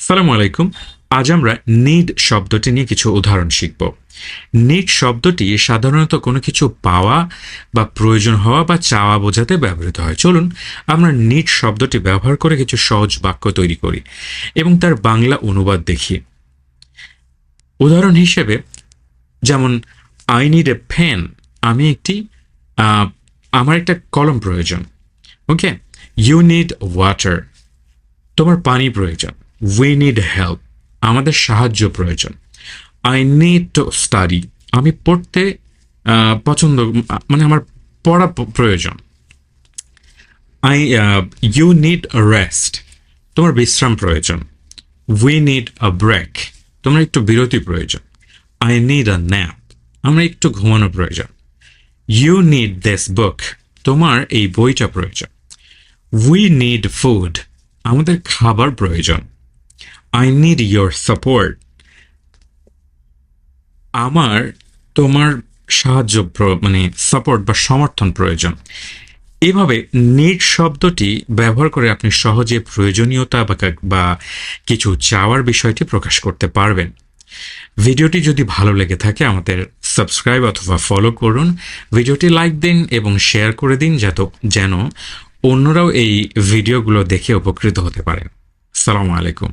সালামু আলাইকুম। আজ আমরা নিড শব্দটি নিয়ে কিছু উদাহরণ শিখব। নিড শব্দটি সাধারণত কোনো কিছু পাওয়া বা প্রয়োজন হওয়া বা চাওয়া বোঝাতে ব্যবহৃত হয়। চলুন আমরা নিড শব্দটি ব্যবহার করে কিছু সহজ বাক্য তৈরি করি এবং তার বাংলা অনুবাদ দেখি। উদাহরণ হিসেবে যেমন আই নিড এ পেন, আমি একটি আমার একটা কলম প্রয়োজন। ওকে, ইউ নিড ওয়াটার, তোমার পানি প্রয়োজন। উই নিড হেল্প, আমাদের সাহায্য প্রয়োজন। আই নিড টু স্টাডি, আমি পড়তে পছন্দ, মানে আমার পড়া প্রয়োজন। আই ইউ নিড রেস্ট, তোমার বিশ্রাম প্রয়োজন। উই নিড আ ব্রেক, তোমার একটু বিরতি প্রয়োজন। আই নিড আ ন্যাপ, আমরা একটু ঘুমানো প্রয়োজন। ইউ নিড দিস বুক, তোমার এই বইটা প্রয়োজন। উই নিড ফুড, আমাদের খাবার প্রয়োজন। আই নিড ইয়োর সাপোর্ট, আমার তোমার সাহায্য মানে সাপোর্ট বা সমর্থন প্রয়োজন। এভাবে নিড শব্দটি ব্যবহার করে আপনি সহজে প্রয়োজনীয়তা বা কিছু চাওয়ার বিষয়টি প্রকাশ করতে পারবেন। ভিডিওটি যদি ভালো লেগে থাকে আমাদের সাবস্ক্রাইব অথবা ফলো করুন, ভিডিওটি লাইক দিন এবং শেয়ার করে দিন যেন অন্যরাও এই ভিডিওগুলো দেখে উপকৃত হতে পারেন। আসসালামু আলাইকুম।